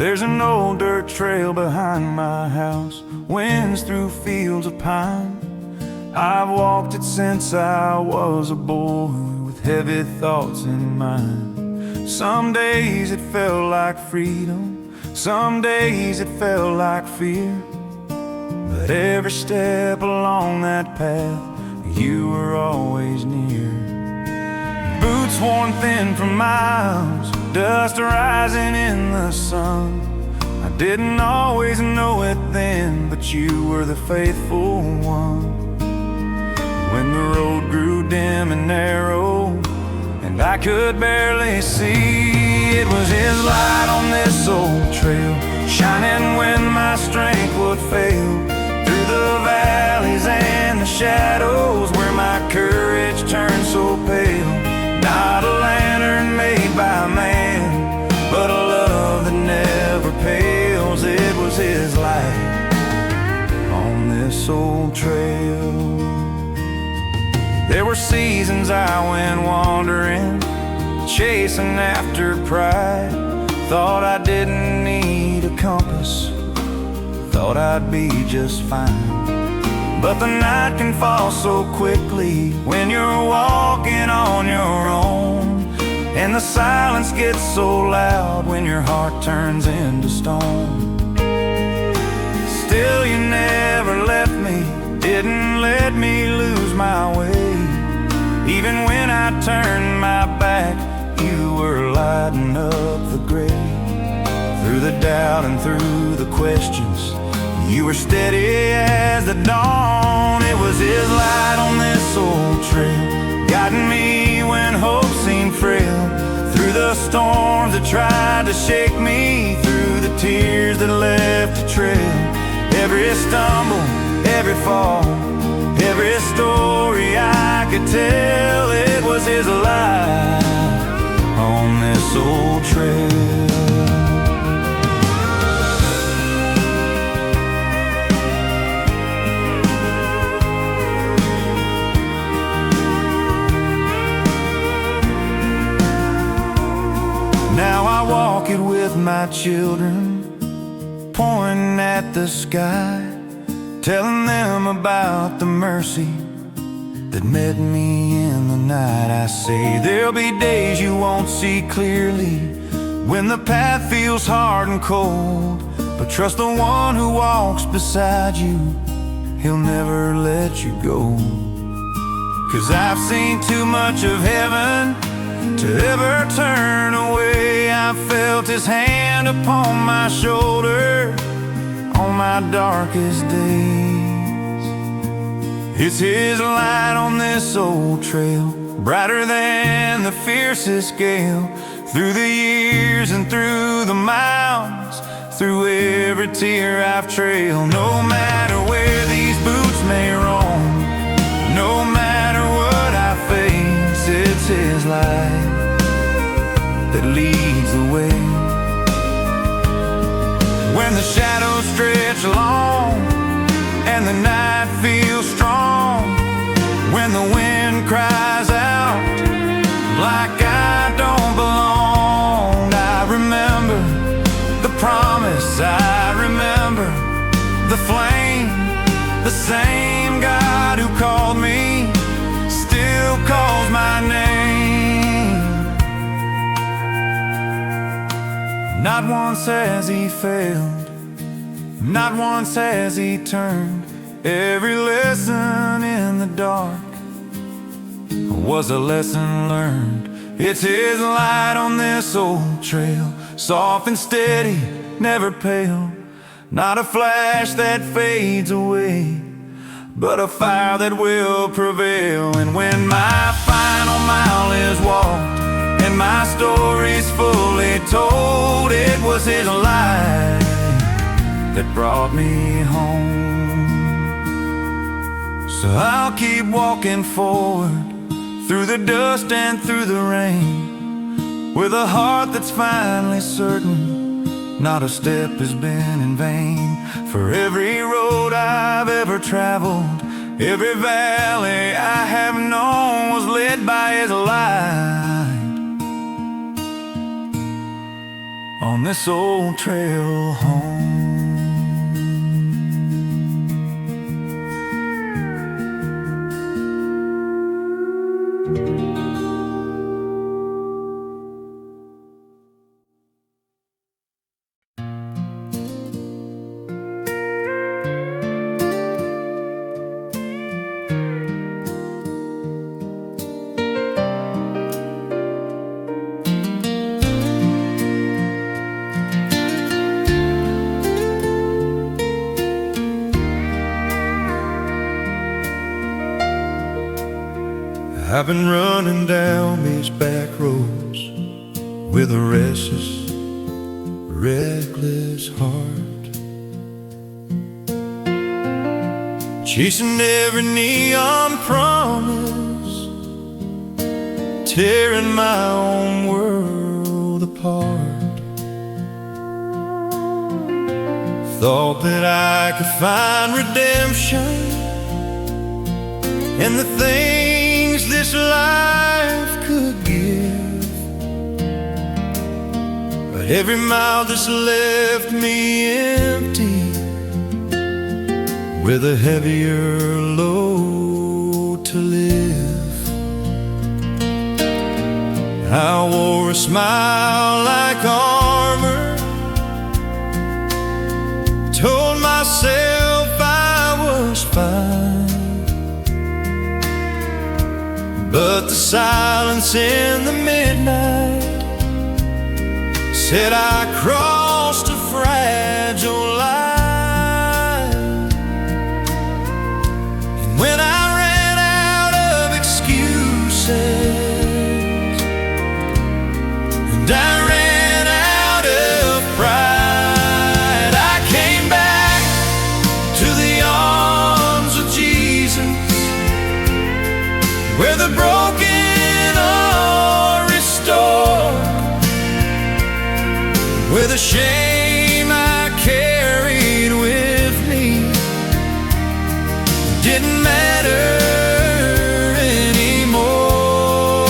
There's an old dirt trail behind my house, winds through fields of pine. I've walked it since I was a boy, with heavy thoughts in mind. Some days it felt like freedom, some days it felt like fear. But every step along that path, you were always near. Boots worn thin from miles, dust rising in the sun. I didn't always know it then, but you were the faithful one. When the road grew dim and narrow, and I could barely see, it was His light on this old trail, shining when my strength would fail. Through the valleys and the shadows, where my courage turned so pale. Not a lantern made by man, but a love that never pales. It was His light on this old trail. There were seasons I went wandering, chasing after pride. Thought I didn't need a compass, thought I'd be just fine. But the night can fall so quickly when you're walking on your own, and the silence gets so loud when your heart turns into stone. Still you never left me, didn't let me lose my way. Even when I turned my back, you were lighting up the grave. Through the doubt and through the questions, you were steady as the dawn. It was His light on this old trail, guiding me when hope seemed frail. Through the storms that tried to shake me, through the tears that left a trail. Every stumble, every fall, every story I could tell, it was His light on this old trail. Now I walk it with my children, pointing at the sky, telling them about the mercy that met me in the night. I say there'll be days you won't see clearly, when the path feels hard and cold, but trust the one who walks beside you, He'll never let you go. 'Cause I've seen too much of heaven to ever turn away. I felt His hand upon my shoulder on my darkest days. It's His light on this old trail, brighter than the fiercest gale. Through the years and through the miles, through every tear I've trailed. No matter where these boots may roam, no matter what I face, it's His light that leads the way. When the shadows stretch long and the night feels strong, when the wind cries out like I don't belong, I remember the promise, I remember the flame. The same God who called me still calls my name. Not once has He failed, not once has He turned. Every lesson in the dark was a lesson learned. It's His light on this old trail, soft and steady, never pale. Not a flash that fades away, but a fire that will prevail. And when my final mile is walked and my story's fully told, it was His light that brought me home. So I'll keep walking forward, through the dust and through the rain, with a heart that's finally certain not a step has been in vain. For every road I've ever traveled, every valley I have known, was led by His light on this old trail home. I've been running down these back roads with a restless, reckless heart, chasing every neon promise, tearing my own world apart. Thought that I could find redemption in the things this life could give, but every mile just left me empty, with a heavier load to live. I wore a smile like armor, told myself I was fine, but the silence in the midnight said I crossed a fragile line. And when I ran out of excuses, and I ran out of pride, I came back to the arms of Jesus, where the broken are restored, where the shame I carried with me didn't matter anymore.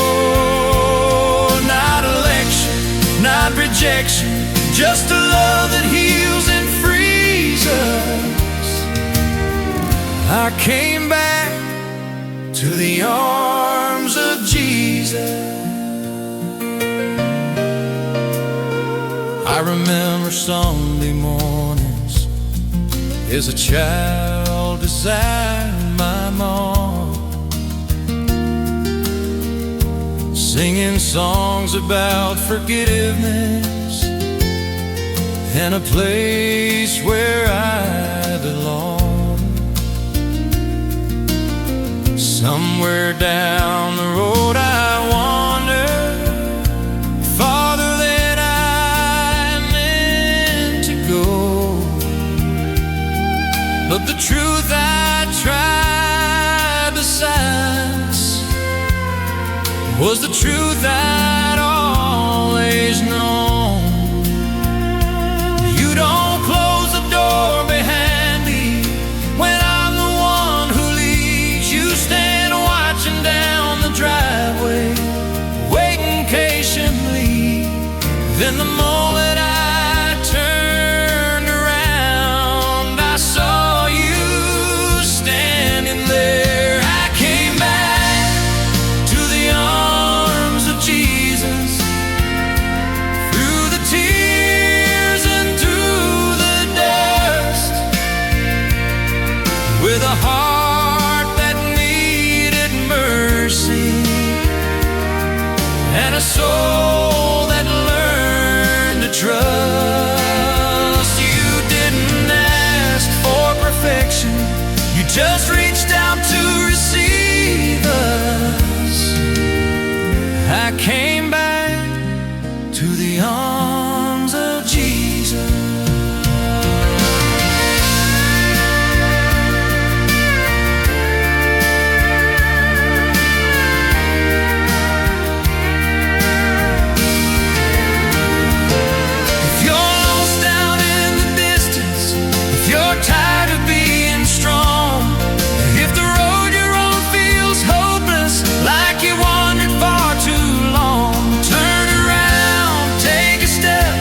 Not election, not rejection, just a love that heals and frees us. I came back to the arms of Jesus. I remember Sunday mornings as a child beside my mom, singing songs about forgiveness and a place where I belong. Somewhere down the road I wander, farther than I meant to go, but the truth I tried to silence was the truth I'd always known. You don't close the door behind me when I'm the one who leads. You stand watching down the driveway, waiting patiently. Then the moment I turned around, I saw you standing there. I came back to the arms of Jesus, through the tears and through the dust, with a heart that needed mercy and a soul that learned to trust. You didn't ask for perfection, you just reached out to receive us. I came back to the arms of Jesus. If you're lost out in the distance, if you're tired of being strong, if the road you're on feels hopeless, like you wandered far too long, turn around, take a step.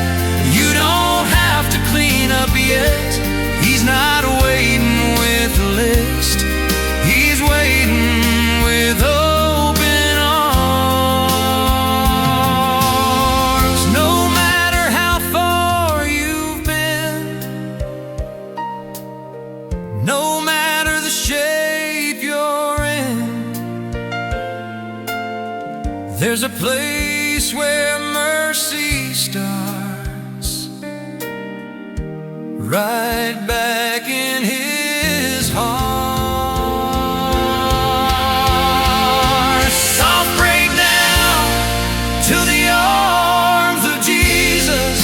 There's a place where mercy starts, right back in His heart. Soft break now to the arms of Jesus,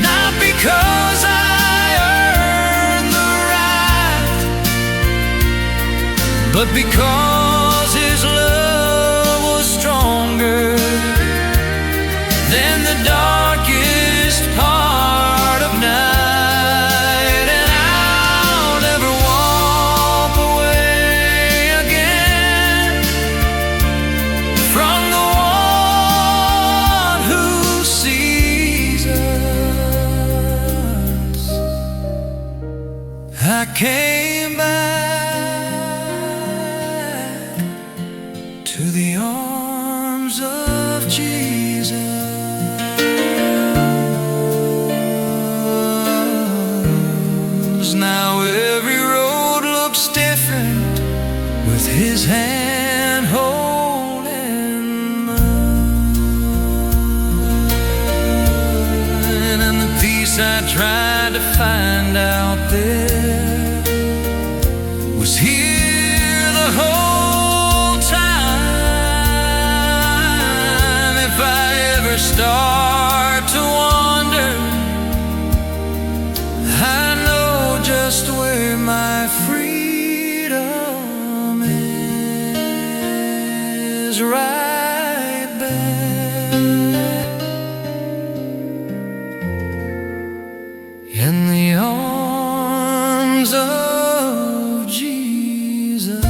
not because I earned the right, but because His love was stronger than the darkest part of night. And I'll never walk away again from the one who sees us. I came back to the arms of Jesus. Now every road looks different with His hand holding mine. And the peace I tried to find out there was here the whole time. If I ever start to wander, I know just where my freedom is, right back in the arms of Jesus.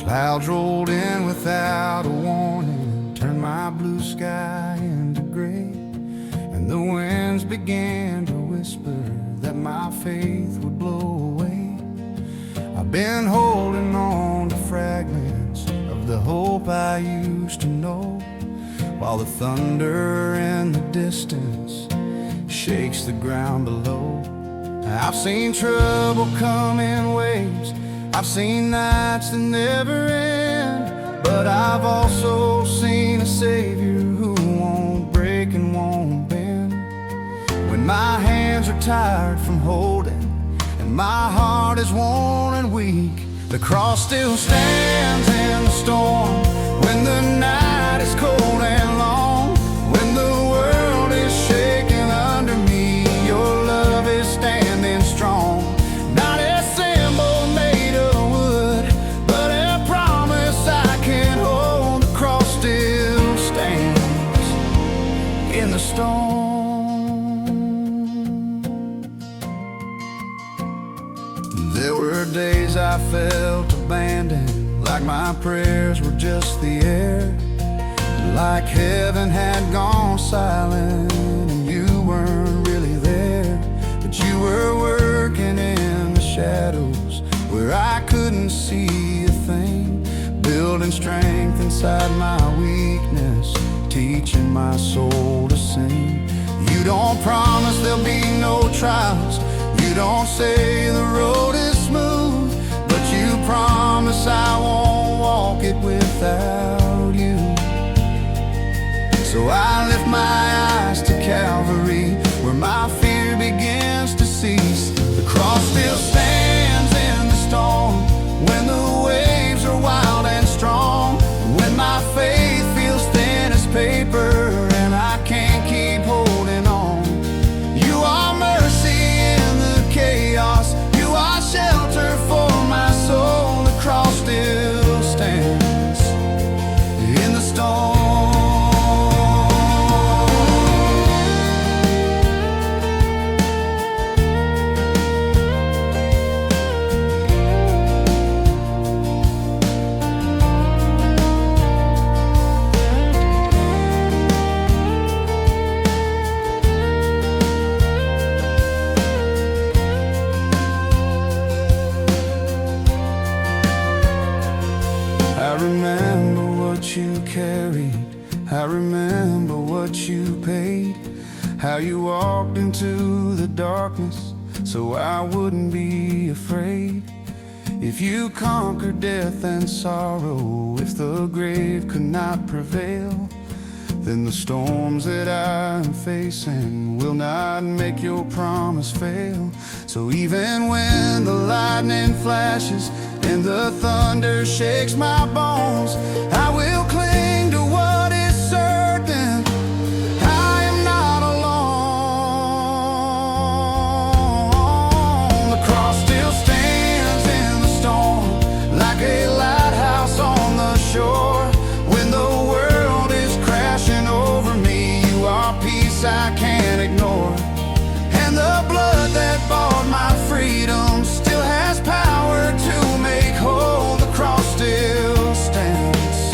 Clouds rolled in without a warning, turned my blue sky into gray, and the winds began to whisper that my faith would blow away. I've been holding on to fragments of the hope I used to know, while the thunder in the distance shakes the ground below. I've seen trouble come in waves, I've seen nights that never end, but I've also seen a Savior who won't break and won't bend. When my hands are tired from holding and my heart is worn and weak, the cross still stands in the storm. When the night is cold and long, when the world is shaking under me, your love is standing strong. Not a symbol made of wood, but a promise I can hold. The cross still stands in the storm. There were days I felt abandoned, like my prayers were just the air, like heaven had gone silent and you weren't really there. But you were working in the shadows where I couldn't see a thing, building strength inside my weakness, teaching my soul to sing. You don't promise there'll be no trials, you don't say the road is smooth, but you promise I won't walk it without you. So I lift my eyes to Calvary, where my fear begins to cease. The cross still stands in the storm, when the waves are wild and strong, when my faith feels thin as paper and I can't keep holding on. You are mercy in the chaos, you are shelter for my soul. The cross still stands in the storm. you paid, how you walked into the darkness so I wouldn't be afraid. If you conquered death and sorrow, if the grave could not prevail, then the storms that I am facing will not make your promise fail. So even when the lightning flashes and the thunder shakes my bones, I will cling to what is certain. I am not alone. The cross still stands in the storm, like a lighthouse on the shore. When the world is crashing over me, you are peace I can't ignore. And the blood that bought my freedom still has power to make whole. The cross still stands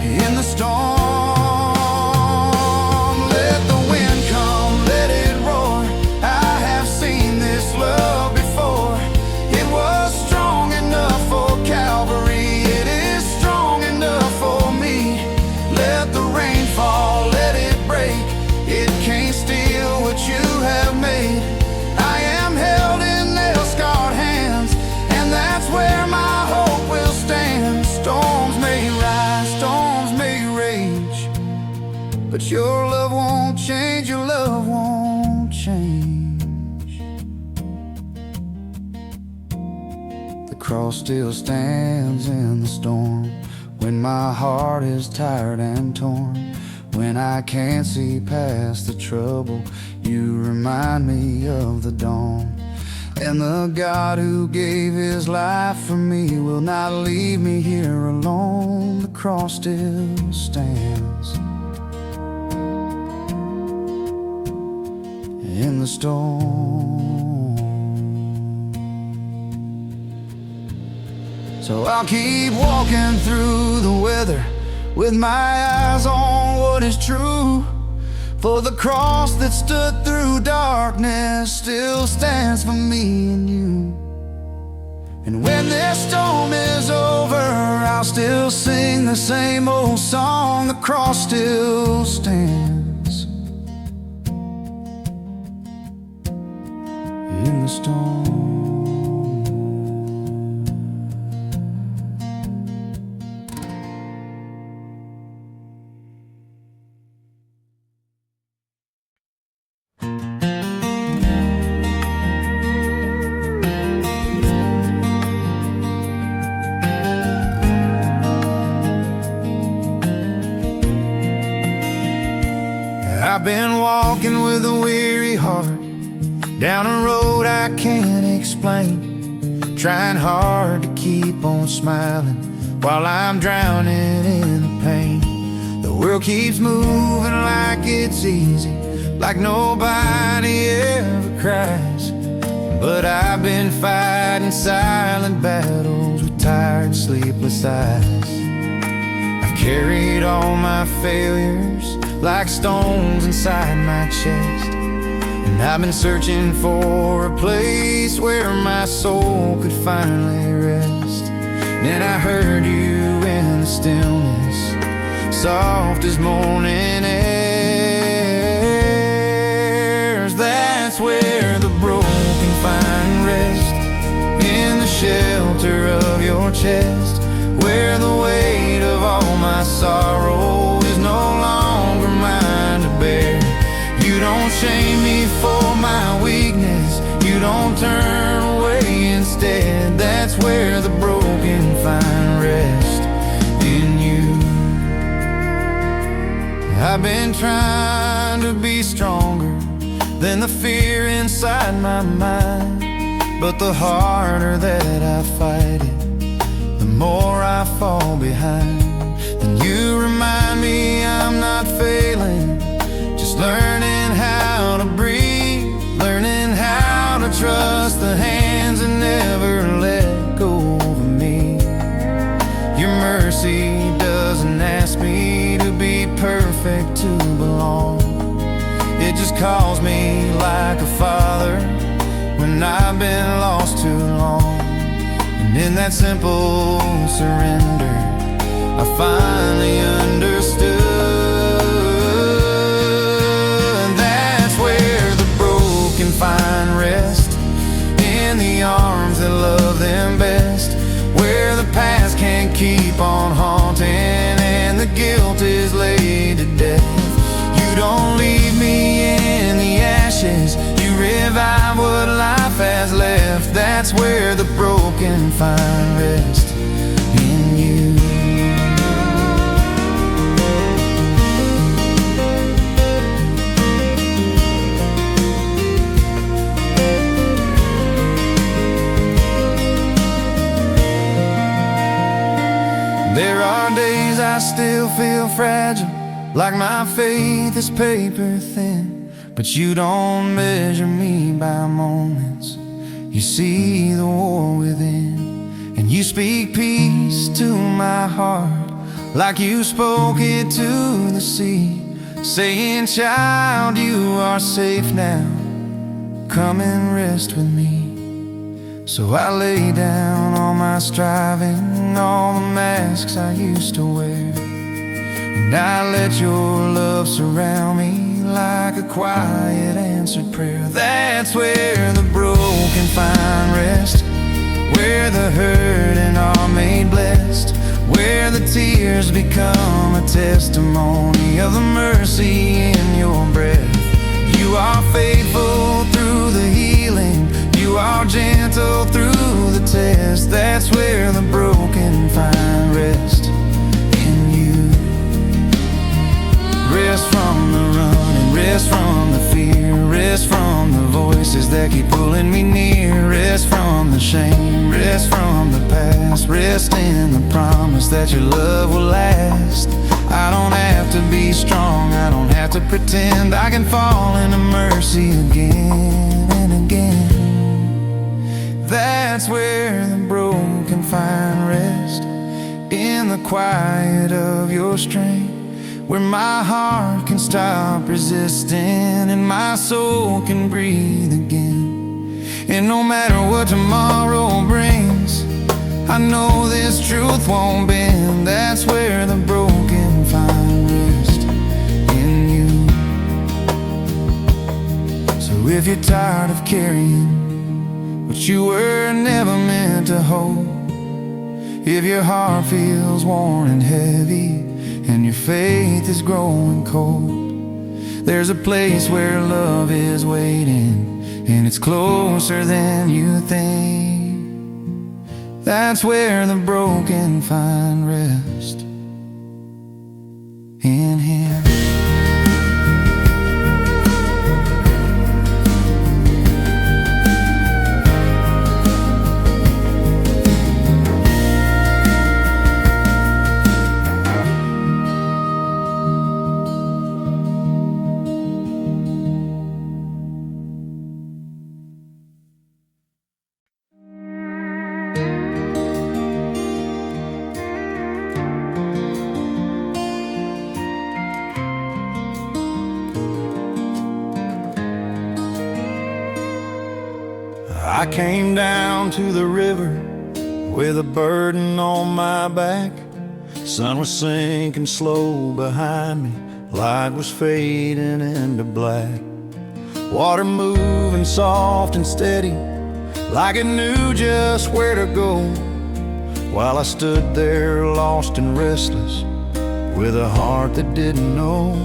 in the storm. Let the wind come, let it roar. I have seen this love before. It was strong enough for Calvary, it is strong enough for me. Let the rain fall, let it break, it can't steal what you have made. I am held in nail-scarred hands, and that's where my hope will stand. Storms may rise, storms may rage, but your love won't change, your love won't change. The cross still stands in the storm, when my heart is tired and torn. When I can't see past the trouble, you remind me of the dawn. And the God who gave his life for me will not leave me here alone. The cross still stands in the storm. So I'll keep walking through the weather, with my eyes on what is true. For the cross that stood through darkness still stands for me and you. And when this storm is over, I'll still sing the same old song. The cross still stands in the storm. I've been walking with a weary heart, down a road I can't explain, trying hard to keep on smiling while I'm drowning in the pain. The world keeps moving like it's easy, like nobody ever cries. But I've been fighting silent battles with tired, sleepless eyes. I've carried all my failures like stones inside my chest, and I've been searching for a place where my soul could finally rest. Then I heard you in the stillness, soft as morning airs. That's where the broken find rest, in the shelter of your chest, where the weight of all my sorrow is no longer mine to bear. You don't shame me for my weakness, you don't turn away instead. That's where the broken find rest, in you. I've been trying to be stronger than the fear inside my mind, but the harder that I fight it, the more I fall behind. Then you remind me I'm not failing, just learning how to breathe, learning how to trust the hands that never let go of me. Your mercy doesn't ask me to be perfect to belong, it just calls me like a father when I've been lost too long. And in that simple surrender, I finally understood rest. That's where the broken find rest in you. There are days I still feel fragile, like my faith is paper thin. But you don't measure me by moments. You see the war within, and you speak peace to my heart, like you spoke it to the sea, saying, child, you are safe now, come and rest with me. So I lay down all my striving, all the masks I used to wear, and I let your love surround me like a quiet answered prayer. That's where the broken find rest, where the hurting are made blessed, where the tears become a testimony of the mercy in your breath. You are faithful through the healing, you are gentle through the test. That's where the broken find rest in you. Rest from the running, rest from the fear, rest from the voices that keep pulling me near, rest from the shame, rest from the past, rest in the promise that your love will last. I don't have to be strong, I don't have to pretend, I can fall into mercy again and again. That's where the broken find rest, in the quiet of your strength, where my heart can stop resisting and my soul can breathe again. And no matter what tomorrow brings, I know this truth won't bend. That's where the broken find rest in you. So if you're tired of carrying what you were never meant to hold, if your heart feels worn and heavy and your faith is growing cold, there's a place where love is waiting, and it's closer than you think. That's where the broken find rest in Him. I came down to the river with a burden on my back. Sun was sinking slow behind me, light was fading into black. Water moving soft and steady, like it knew just where to go, while I stood there lost and restless, with a heart that didn't know.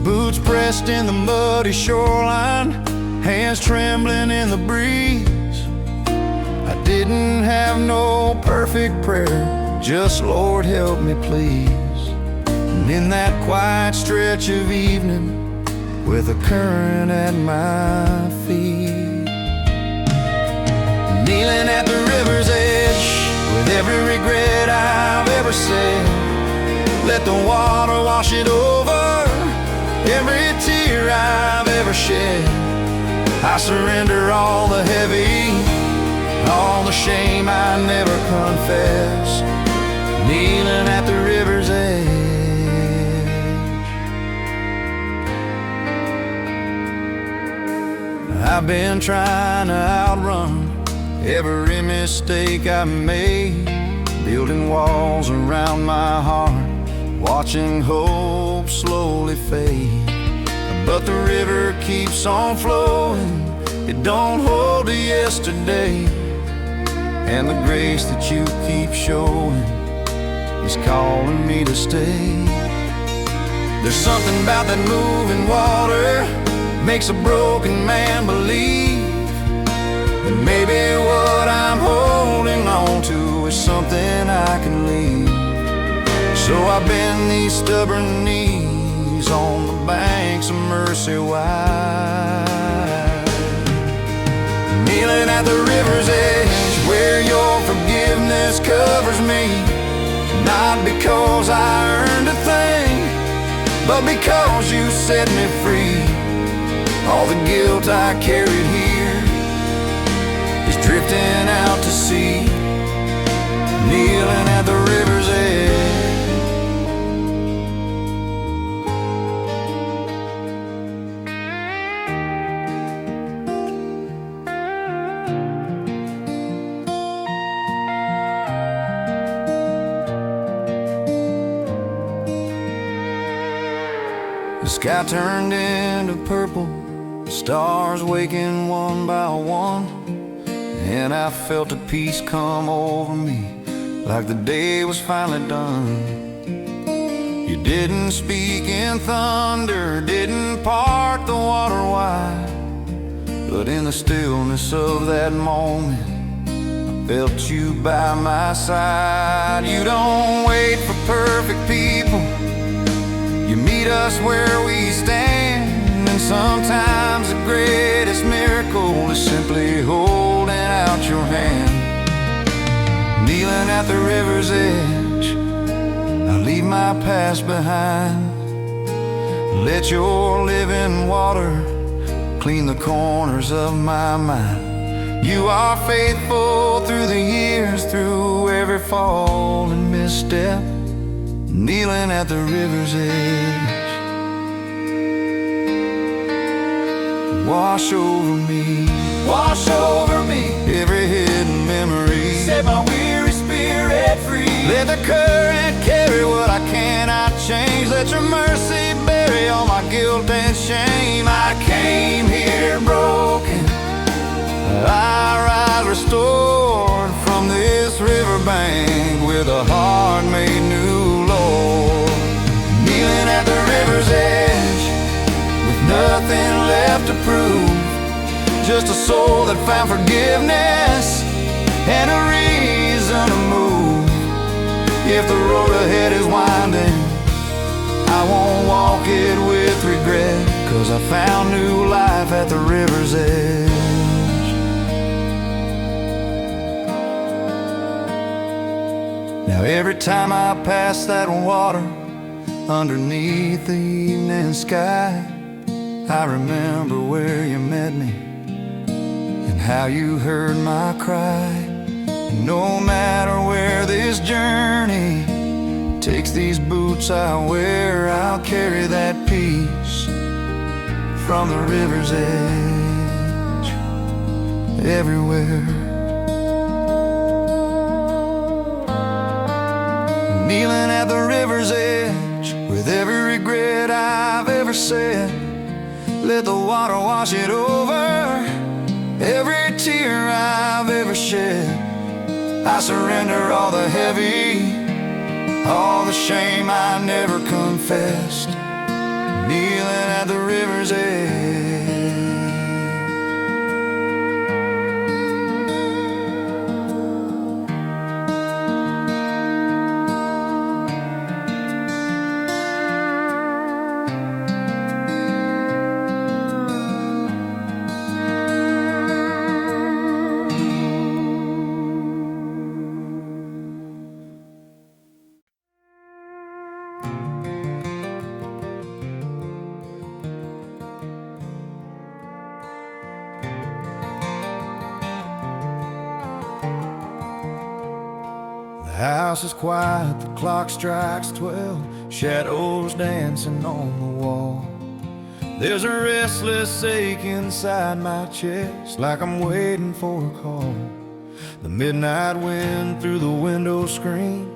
Boots pressed in the muddy shoreline, hands trembling in the breeze. I didn't have no perfect prayer, just Lord help me please. And in that quiet stretch of evening, with a current at my feet, kneeling at the river's edge, with every regret I've ever said, let the water wash it over every tear I've ever shed. I surrender all the heavy, all the shame I never confess, kneeling at the river's edge. I've been trying to outrun every mistake I made, building walls around my heart, watching hope slowly fade. But the river keeps on flowing, it don't hold to yesterday, and the grace that you keep showing is calling me to stay. There's something about that moving water, makes a broken man believe And maybe what I'm holding on to is something I can leave. So I bend these stubborn knees on the banks of Mercy wide, kneeling at the river's edge where your forgiveness covers me. Not because I earned a thing, but because you set me free. All the guilt I carried here is drifting out to sea, kneeling at the river's edge. The sky turned into purple, stars waking one by one, and I felt a peace come over me, like the day was finally done. You didn't speak in thunder, didn't part the water wide, but in the stillness of that moment, I felt you by my side. You don't wait for perfect people, you meet us where we stand. And sometimes the greatest miracle is simply holding out your hand. Kneeling at the river's edge, I leave my past behind. Let your living water clean the corners of my mind. You are faithful through the years, through every fall and misstep. Kneeling at the river's edge, wash over me, wash over me, every hidden memory. Set my weary spirit free. Let the current carry what I cannot change. Let your mercy bury all my guilt and shame. I came here broken, I rise restored from this riverbank with a heart made new. Kneeling at the river's edge with nothing left to prove, just a soul that found forgiveness and a reason to move. If the road ahead is winding, I won't walk it with regret, 'cause I found new life at the river's edge. Now every time I pass that water underneath the evening sky, I remember where you met me and how you heard my cry. And no matter where this journey takes these boots I wear, I'll carry that peace from the river's edge everywhere. Kneeling at the river's edge with every regret I've ever said. Let the water wash it over every tear I've ever shed. I surrender all the heavy, all the shame I never confessed. Kneeling at the river's edge. The house is quiet, the clock strikes 12, shadows dancing on the wall. There's a restless ache inside my chest, like I'm waiting for a call. The midnight wind through the window screen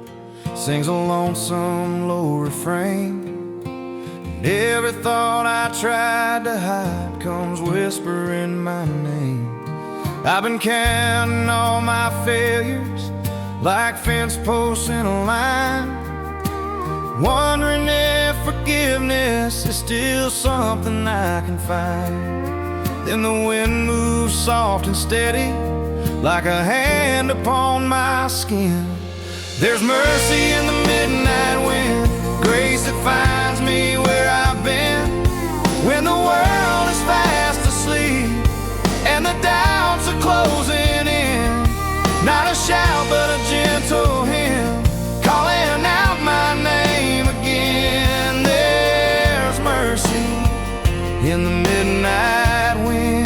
sings a lonesome low refrain, and every thought I tried to hide comes whispering my name. I've been counting all my failures like fence posts in a line, wondering if forgiveness is still something I can find. Then the wind moves soft and steady, like a hand upon my skin. There's mercy in the midnight wind, grace that finds me where I've been. When the world is fast asleep and the doubts are closing in, not a shout but a gentle hymn, calling out my name again. There's mercy in the midnight wind.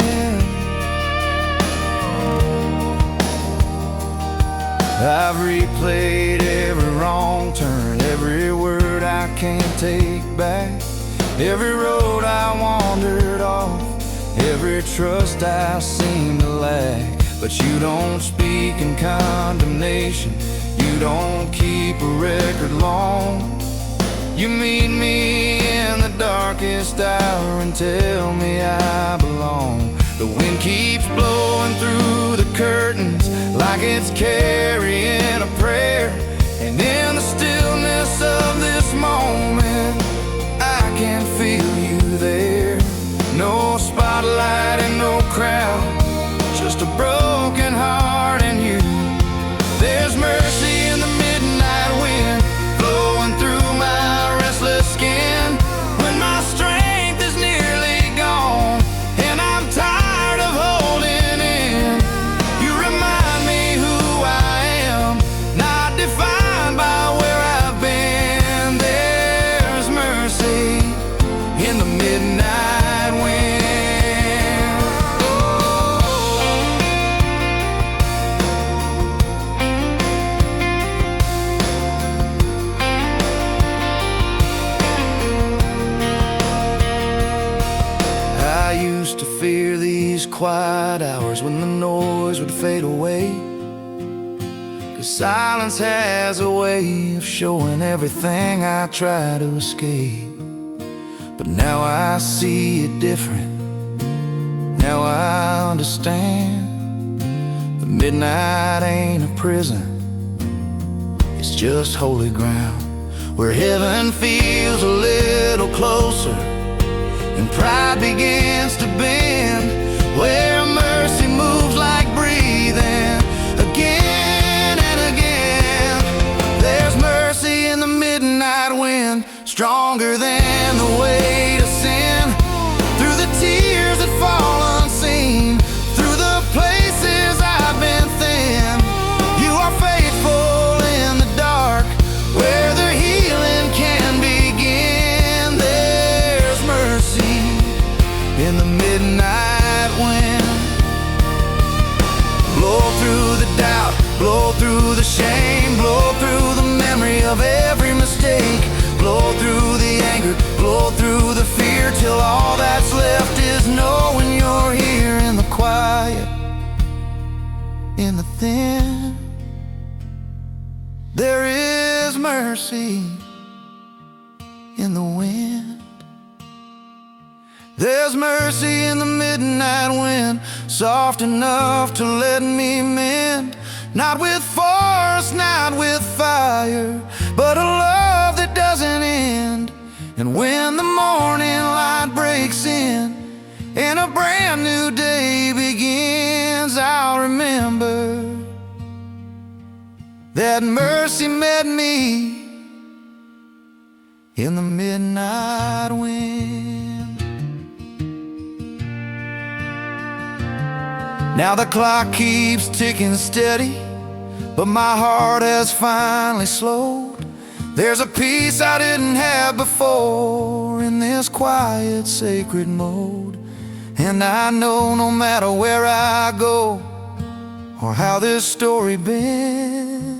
I've replayed every wrong turn, every word I can't take back, every road I wandered off, every trust I seem to lack. But you don't speak in condemnation, you don't keep a record long. You meet me in the darkest hour and tell me I belong. The wind keeps blowing through the curtains like it's carrying a prayer, and in the stillness of this moment I can feel you there. No spotlight and no crowd, just a broken heart and you. There's mercy in the midnight wind, flowing through my restless skin. When my strength is nearly gone and I'm tired of holding in, you remind me who I am, not defined by where I've been. There's mercy in the midnight wind. I used to fear these quiet hours when the noise would fade away, 'cause silence has a way of showing everything I try to escape. But now I see it different, now I understand. The midnight ain't a prison, it's just holy ground, where heaven feels a little closer and pride begins to bend, where mercy moves like breathing again and again. There's mercy in the midnight wind, stronger than the weight of sin, through the tears that fall unseen, through the places I've been thin. You are faithful in the dark, where the healing can begin. There's mercy in the midnight wind. Blow through the doubt, blow through the shame, blow through the memory of every mistake, blow through the anger, blow through the fear, till all that's left is knowing you're here in the quiet, in the thin. There is mercy in the wind. There's mercy in the midnight wind, soft enough to let me mend, not with force, not with fire, but a love that doesn't end. And when the morning light breaks in and a brand new day begins, I'll remember that mercy met me in the midnight wind. Now the clock keeps ticking steady, but my heart has finally slowed. There's a peace I didn't have before in this quiet, sacred mode. And I know no matter where I go or how this story bends,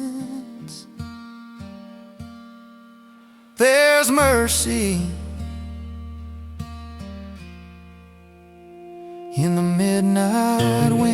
there's mercy in the midnight wind.